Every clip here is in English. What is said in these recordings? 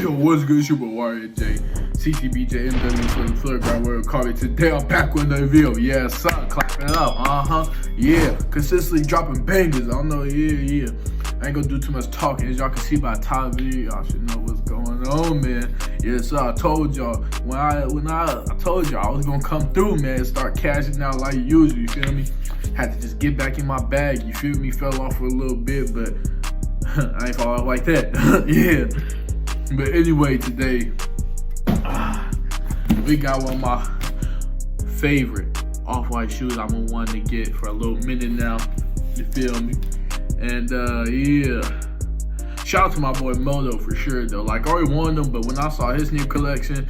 Yo, what's good? It's your boy Warrior J, CTBJ, MW for the Fleur Guy World Call. Today I'm back with another video. Yeah, son, clapping it up. Yeah, consistently dropping bangers. I don't know. Yeah. I ain't gonna do too much talking. As y'all can see by the title of the video, y'all should know what's going on, man. Yeah, so I told y'all when I told y'all I was gonna come through, man, and start cashing out like usual. You feel me? Had to just get back in my bag. You feel me? Fell off for a little bit, but I ain't fall off like that. Yeah. But anyway, today we got one of my favorite off-white shoes I've been wanting to get for a little minute now. You feel me? And yeah, shout out to my boy Modo for sure though. Like, I already wanted them, but when I saw his new collection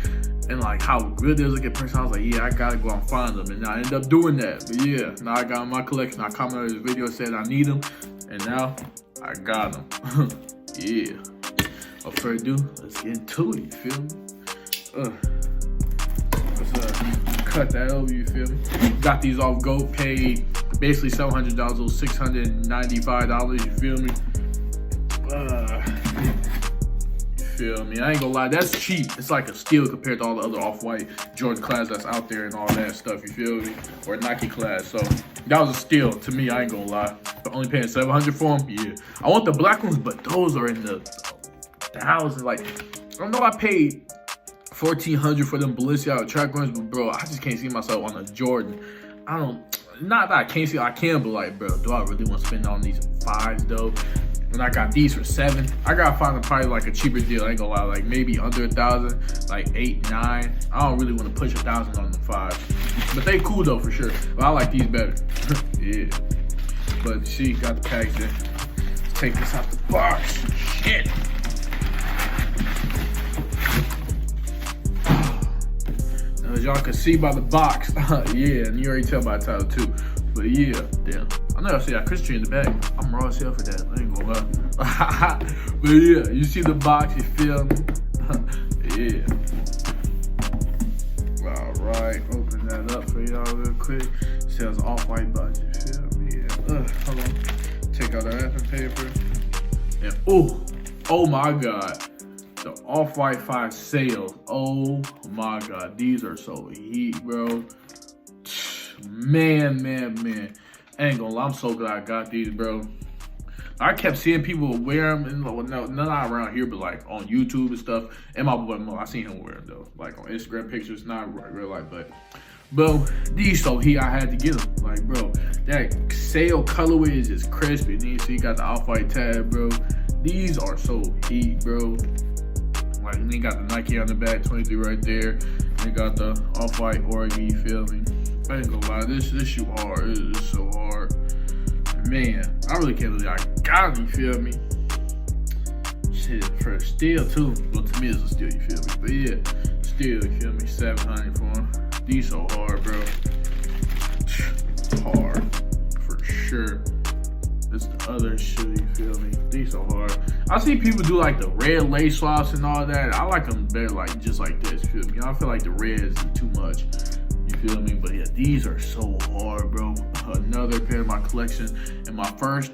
and like how good they was looking person, I was like, yeah, I gotta go and find them. And I ended up doing that. But yeah, now I got them in my collection. I commented on his video, said I need them, and now I got them. Yeah. Without further ado, let's get into it. You feel me? Let's cut that over. You feel me? Got these off Goat, paid basically $700, those $695. You feel me? You feel me? I ain't gonna lie, that's cheap. It's like a steal compared to all the other off-white Jordan class that's out there and all that stuff. You feel me? Or Nike class. So that was a steal to me. I ain't gonna lie. But only paying $700 for them. Yeah. I want the black ones, but those are in the thousands. Like, I know I paid $1,400 for them Balenciaga track runs, but bro, I just can't see myself on a Jordan. Not that I can't see, I can, but like, bro, do I really want to spend on these fives though? When I got these for $7, I gotta find probably like a cheaper deal. I ain't gonna lie, like maybe under $1,000, like 8, 9. I don't really want to push $1,000 on the fives, but they cool though for sure. But I like these better. Yeah. But she got the package in. Let's take this out the box. Shit. Now, as y'all can see by the box, yeah, and you already tell by the title too. But yeah, damn. I know y'all see that Chris tree in the bag. I'm raw as hell for that. I ain't gonna lie. But yeah, you see the box, you feel me? Yeah. Alright, open that up for y'all real quick. Says off-white box, you feel me? Yeah. Hold on. Take out the wrapping paper. And oh my god. The off-white 5 sales. Oh my god. These are so heat, bro. Man. I ain't gonna lie, I'm so glad I got these, bro. I kept seeing people wear them, and not around here, but like on YouTube and stuff. And my boy Mo, I seen him wear them though, like on Instagram pictures, not real life, but bro, these so heat, I had to get them. Like, bro, that sale colorway is just crispy. And you see, you got the off-white tab, bro. These are so heat, bro. Like, and they got the Nike on the back, 23 right there. They got the off-white Oregon, you feel me? I ain't gonna lie, this shoe hard. It is so hard. Man, I really can't believe I got them, you feel me? Shit, for a steal too. Well, to me it's a steal, you feel me? But yeah, steal, you feel me? $700 for them. These so hard, bro. Hard, for sure. It's the other shoe, you feel me? These so hard. I see people do like the red lace swaps and all that. I like them better like just like this, you feel me? I feel like the red is too much. You feel me? But yeah, these are so hard, bro. Another pair of my collection, and my first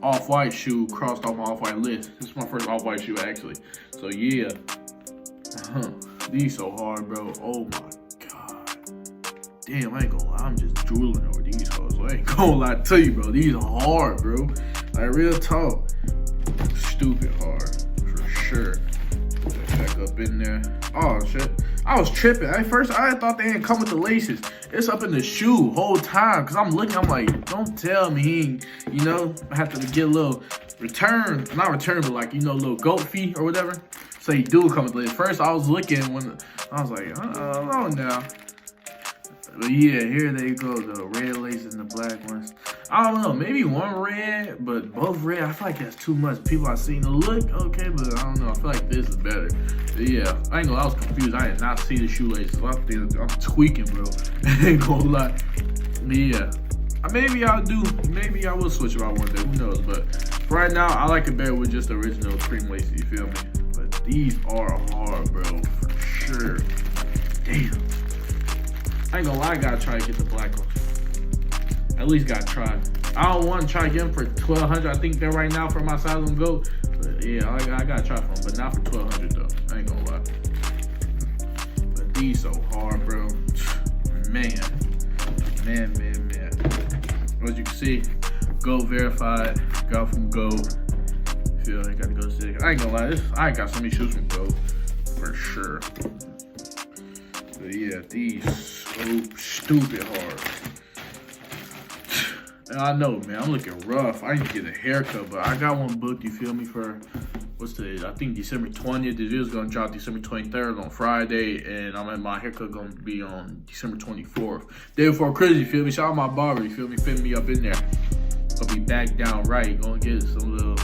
off-white shoe crossed off my off-white list. This is my first off-white shoe, actually. So yeah, these so hard, bro. Oh my god, damn! I ain't gonna lie, I'm just drooling over these hoes. I ain't gonna lie to you, bro. These are hard, bro. Like, real talk, stupid hard for sure. Put that back up in there. Oh shit. I was tripping. At first, I thought they didn't come with the laces. It's up in the shoe whole time. Cause I'm looking, I'm like, don't tell me he ain't, you know, I have to get a little return. Not return, but like, you know, a little goat fee or whatever. So he do come with the laces. First, I was looking when, I was like, oh now. But yeah, here they go, the red laces and the black ones. I don't know, maybe one red, but both red, I feel like that's too much. People I've seen the look, okay, but I don't know, I feel like this is better. But yeah, I ain't gonna lie, I was confused. I did not see the shoelaces. I'm tweaking, bro. I ain't gonna lie. But yeah, maybe I will switch about one day, who knows. But right now, I like it better with just the original cream laces, you feel me? But these are hard, bro, for sure. Damn. I ain't gonna lie, I gotta try to get the black one. At least gotta try. I don't want to try to get them for $1,200. I think they're right now for my size on Goat. But But yeah, I gotta try for them, but not for 1,200 though. I ain't gonna lie. But these so hard, bro. Man. As you can see, Gold verified. Got from Gold. Feel I gotta go sick. I ain't gonna lie, I got so many shoes from Gold for sure. But yeah, these so stupid hard. And I know, man, I'm looking rough. I need to get a haircut, but I got one booked, you feel me, for what's today? I think December 20th. The video's gonna drop December 23rd on Friday, and my haircut gonna be on December 24th. Day before Christmas, you feel me? Shout out my barber, you feel me? Fit me up in there. Gonna be back down right. Gonna get some little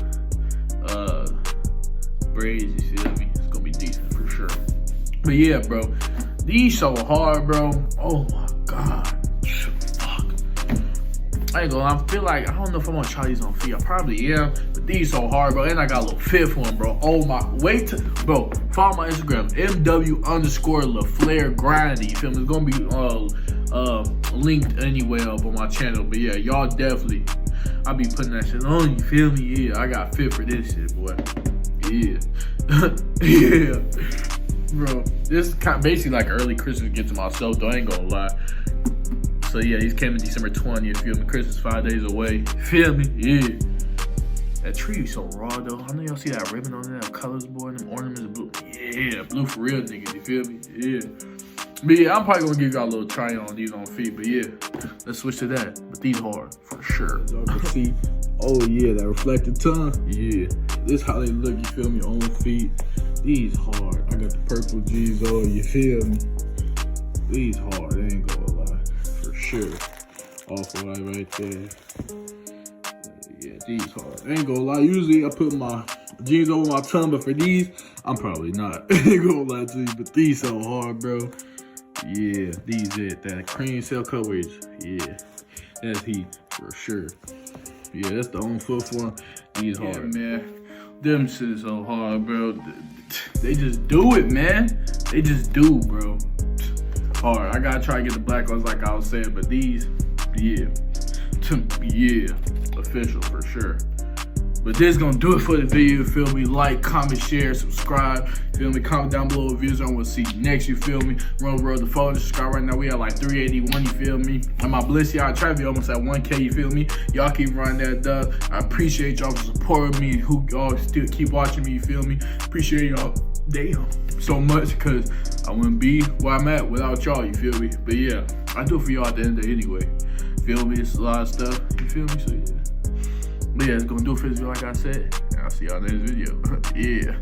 braids, you feel me? It's gonna be decent for sure. But yeah, bro, these so hard, bro. Oh my god. I ain't gonna lie, I feel like, I don't know if I'm gonna try these on feet. I probably am, but these so hard, bro. And I got a little fit for them, bro. Oh my, bro, follow my Instagram, MW_LaFlair Grinding. You feel me? It's gonna be linked anyway up on my channel. But yeah, y'all definitely, I'll be putting that shit on, you feel me? Yeah, I got fit for this shit, boy. Yeah. Yeah. Bro, this is kind of basically like early Christmas gift to myself, though. I ain't gonna lie. So yeah, these came in December 20th, feel me? Christmas 5 days away, feel me? Yeah. That tree is so raw though. I know y'all see that ribbon on there, that colors, boy, and them ornaments are blue. Yeah, blue for real, niggas, you feel me? Yeah. But yeah, I'm probably gonna give y'all a little try on these on feet, but yeah, let's switch to that. But these hard, for sure. As y'all can see, oh yeah, that reflective tongue, yeah. This how they look, you feel me, on feet. These hard. I got the purple G's on, you feel me? These hard, they ain't gonna lie. Sure, awful right there. Yeah, these hard. I ain't gonna lie. Usually I put my jeans over my tongue, but for these, I'm probably not. I ain't gonna lie to you, but these so hard, bro. Yeah, these it. That cream cell coverage. Yeah, that's heat for sure. Yeah, that's the on foot for them. These hard, man. Them shit is so hard, bro. They just do it, man. They just do, bro. Hard. I gotta try to get the black ones like I was saying, but these, yeah, yeah, official for sure. But this gonna do it for the video, you feel me? Like, comment, share, subscribe, feel me? Comment down below what views I want to see next, you feel me? Run the phone, subscribe right now. We at like 381, you feel me? And my bliss, y'all try to be almost at 1K, you feel me? Y'all keep running that dub. I appreciate y'all for supporting me, who y'all still keep watching me, you feel me? Appreciate y'all, damn, so much, because I wouldn't be where I'm at without y'all, you feel me? But yeah, I do it for y'all at the end of the day anyway. Feel me? It's a lot of stuff, you feel me? So yeah. But yeah, it's gonna do it for this video like I said. And I'll see y'all in the next video. Yeah.